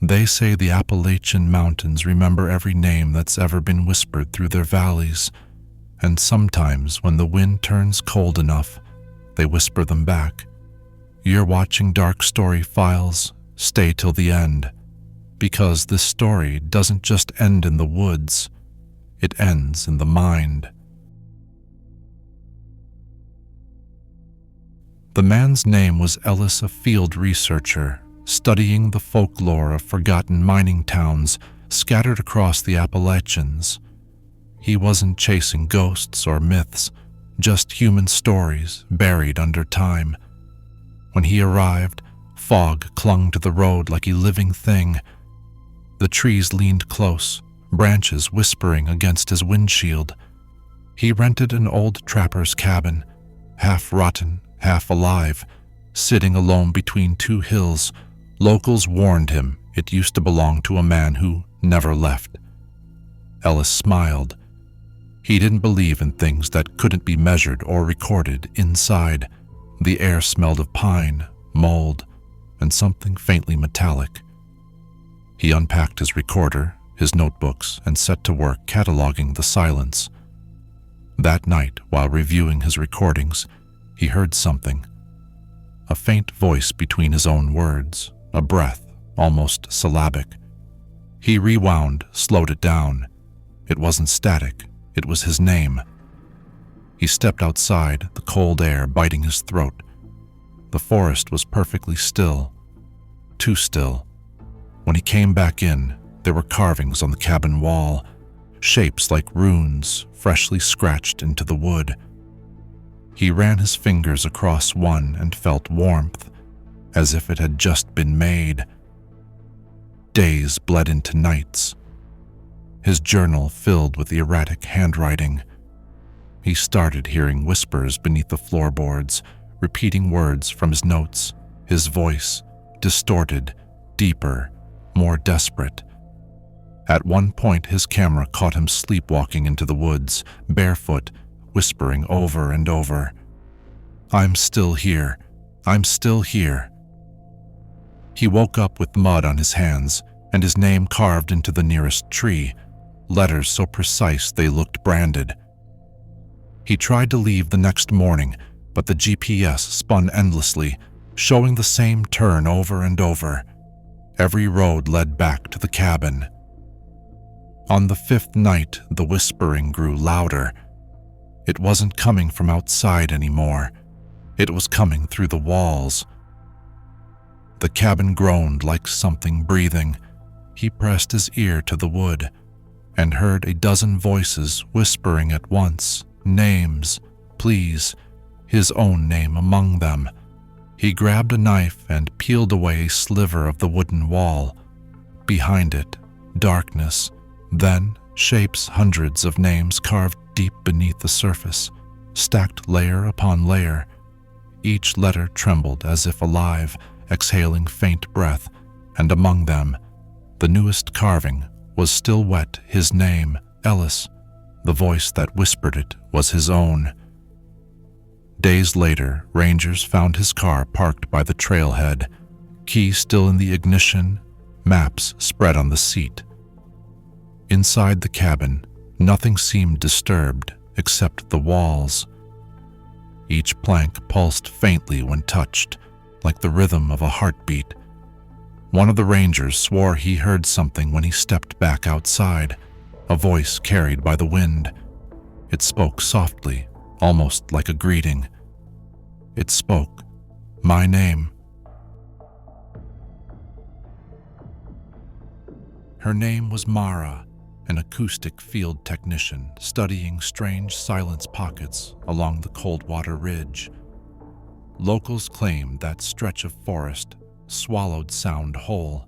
They say the Appalachian mountains remember every name that's ever been whispered through their valleys, and sometimes when the wind turns cold enough, they whisper them back. You're watching Dark Story Files. Stay till the end, because this story doesn't just end in the woods, it ends in the mind. The man's name was Ellis, a field researcher, studying the folklore of forgotten mining towns scattered across the Appalachians. He wasn't chasing ghosts or myths, just human stories buried under time. When he arrived, fog clung to the road like a living thing. The trees leaned close, branches whispering against his windshield. He rented an old trapper's cabin, half rotten, half alive, sitting alone between two hills. Locals warned him it used to belong to a man who never left. Ellis smiled. He didn't believe in things that couldn't be measured or recorded inside. The air smelled of pine, mold, and something faintly metallic. He unpacked his recorder, his notebooks, and set to work cataloging the silence. That night, while reviewing his recordings, he heard something. A faint voice between his own words, a breath, almost syllabic. He rewound, slowed it down. It wasn't static, it was his name. He stepped outside, the cold air biting his throat. The forest was perfectly still, too still. When he came back in, there were carvings on the cabin wall, shapes like runes freshly scratched into the wood. He ran his fingers across one and felt warmth, as if it had just been made. Days bled into nights. His journal filled with erratic handwriting. He started hearing whispers beneath the floorboards, repeating words from his notes, his voice distorted, deeper, more desperate. At one point, his camera caught him sleepwalking into the woods, barefoot, whispering over and over, "I'm still here. I'm still here." He woke up with mud on his hands and his name carved into the nearest tree, letters so precise they looked branded. He tried to leave the next morning, but the GPS spun endlessly, showing the same turn over and over. Every road led back to the cabin. On the fifth night, the whispering grew louder. It wasn't coming from outside anymore. It was coming through the walls. The cabin groaned like something breathing. He pressed his ear to the wood and heard a dozen voices whispering at once, names, please, his own name among them. He grabbed a knife and peeled away a sliver of the wooden wall. Behind it, darkness, then shapes, hundreds of names carved deep beneath the surface, stacked layer upon layer. Each letter trembled as if alive, exhaling faint breath, and among them, the newest carving was still wet, his name, Ellis. The voice that whispered it was his own. Days later, rangers found his car parked by the trailhead, keys still in the ignition, maps spread on the seat. Inside the cabin, nothing seemed disturbed except the walls. Each plank pulsed faintly when touched, like the rhythm of a heartbeat. One of the rangers swore he heard something when he stepped back outside, a voice carried by the wind. It spoke softly, almost like a greeting. It spoke, my name. Her name was Mara, an acoustic field technician studying strange silence pockets along the Coldwater Ridge. Locals claimed that stretch of forest swallowed sound whole,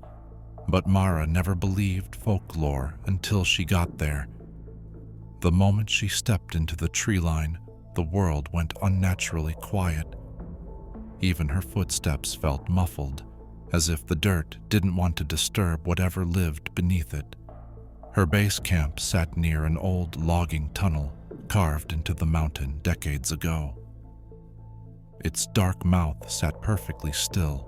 but Mara never believed folklore until she got there. The moment she stepped into the tree line, the world went unnaturally quiet. Even her footsteps felt muffled, as if the dirt didn't want to disturb whatever lived beneath it. Her base camp sat near an old logging tunnel carved into the mountain decades ago. Its dark mouth sat perfectly still.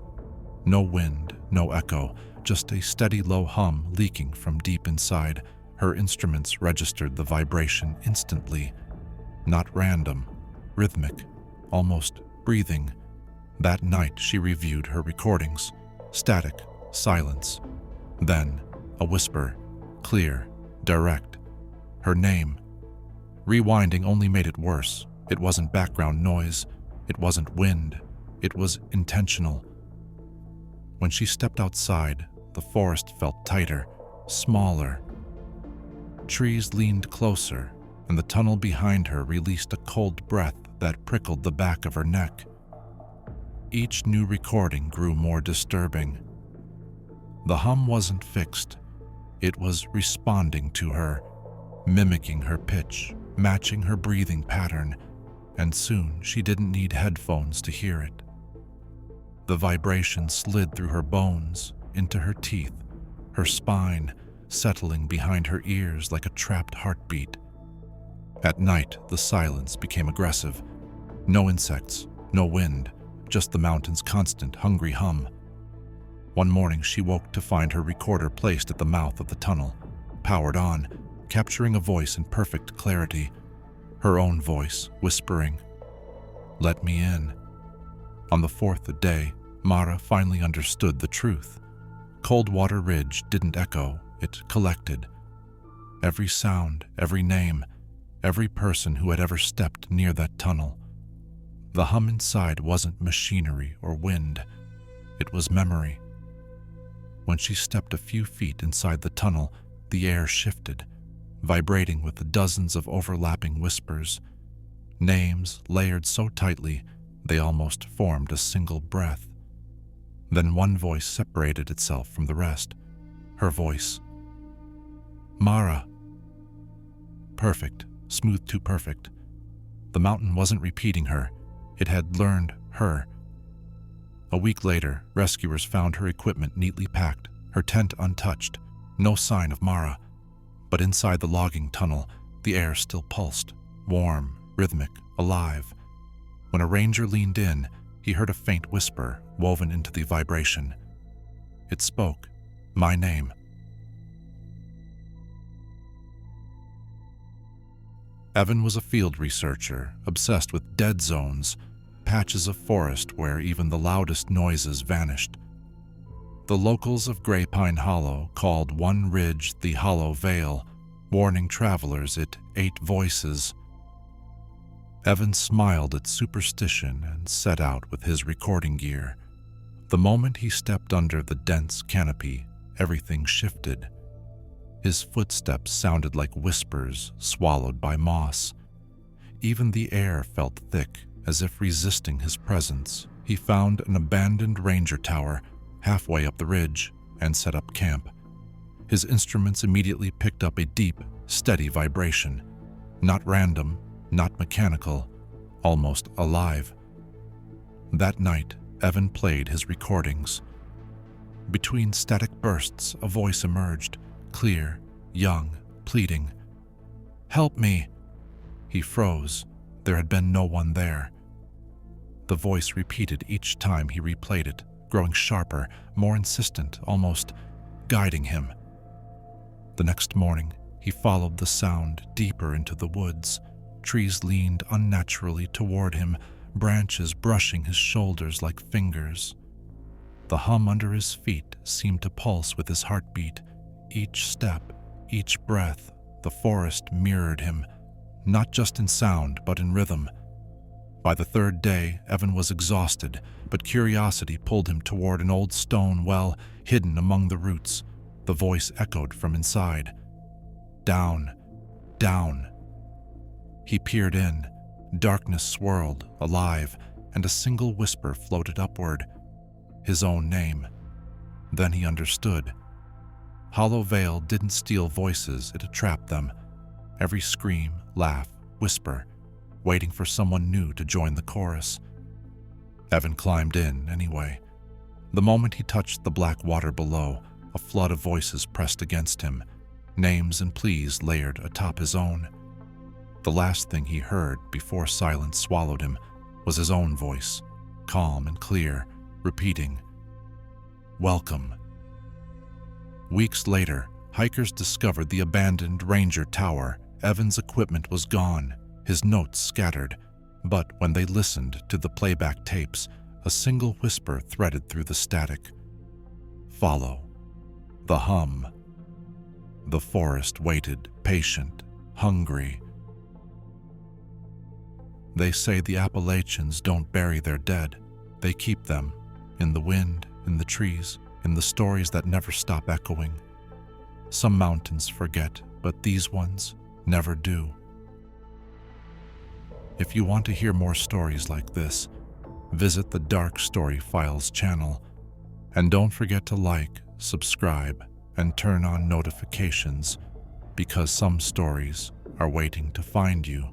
No wind, no echo, just a steady low hum leaking from deep inside. Her instruments registered the vibration instantly. Not random, rhythmic, almost breathing. That night she reviewed her recordings. Static, silence. Then, a whisper, clear, direct. Her name. Rewinding only made it worse. It wasn't background noise. It wasn't wind. It was intentional. When she stepped outside, the forest felt tighter, smaller. Trees leaned closer, and the tunnel behind her released a cold breath that prickled the back of her neck. Each new recording grew more disturbing. The hum wasn't fixed. It was responding to her, mimicking her pitch, matching her breathing pattern, and soon she didn't need headphones to hear it. The vibration slid through her bones, into her teeth, her spine, settling behind her ears like a trapped heartbeat. At night, the silence became aggressive. No insects, no wind, just the mountain's constant, hungry hum. One morning, she woke to find her recorder placed at the mouth of the tunnel, powered on, capturing a voice in perfect clarity. Her own voice, whispering, "Let me in." On the fourth day, Mara finally understood the truth. Coldwater Ridge didn't echo, it collected. Every sound, every name, every person who had ever stepped near that tunnel. The hum inside wasn't machinery or wind. It was memory. When she stepped a few feet inside the tunnel, the air shifted, vibrating with the dozens of overlapping whispers. Names layered so tightly, they almost formed a single breath. Then one voice separated itself from the rest. Her voice. "Mara." Perfect, smooth to perfect. The mountain wasn't repeating her. It had learned her. A week later, rescuers found her equipment neatly packed, her tent untouched, no sign of Mara. But inside the logging tunnel, the air still pulsed, warm, rhythmic, alive. When a ranger leaned in, he heard a faint whisper woven into the vibration. It spoke, my name. Evan was a field researcher, obsessed with dead zones, patches of forest where even the loudest noises vanished. The locals of Grey Pine Hollow called one ridge the Hollow Vale, warning travelers it ate voices. Evan smiled at superstition and set out with his recording gear. The moment he stepped under the dense canopy, everything shifted. His footsteps sounded like whispers swallowed by moss. Even the air felt thick, as if resisting his presence. He found an abandoned ranger tower halfway up the ridge and set up camp. His instruments immediately picked up a deep, steady vibration. Not random, not mechanical, almost alive. That night, Evan played his recordings. Between static bursts, a voice emerged, clear, young, pleading. "Help me!" He froze. There had been no one there. The voice repeated each time he replayed it, growing sharper, more insistent, almost guiding him. The next morning, he followed the sound deeper into the woods. Trees leaned unnaturally toward him, branches brushing his shoulders like fingers. The hum under his feet seemed to pulse with his heartbeat. Each step, each breath, the forest mirrored him, not just in sound, but in rhythm. By the third day, Evan was exhausted, but curiosity pulled him toward an old stone well hidden among the roots. The voice echoed from inside. "Down, down." He peered in. Darkness swirled, alive, and a single whisper floated upward. His own name. Then he understood. Hollow Vale didn't steal voices, it trapped them. Every scream, laugh, whisper, waiting for someone new to join the chorus. Evan climbed in anyway. The moment he touched the black water below, a flood of voices pressed against him, names and pleas layered atop his own. The last thing he heard before silence swallowed him was his own voice, calm and clear, repeating, "Welcome." Weeks later, hikers discovered the abandoned Ranger Tower. Evan's equipment was gone, his notes scattered, but when they listened to the playback tapes, a single whisper threaded through the static. Follow. The hum. The forest waited, patient, hungry. They say the Appalachians don't bury their dead. They keep them, in the wind, in the trees, in the stories that never stop echoing. Some mountains forget, but these ones never do. If you want to hear more stories like this, visit the Dark Story Files channel. And don't forget to like, subscribe, and turn on notifications, because some stories are waiting to find you.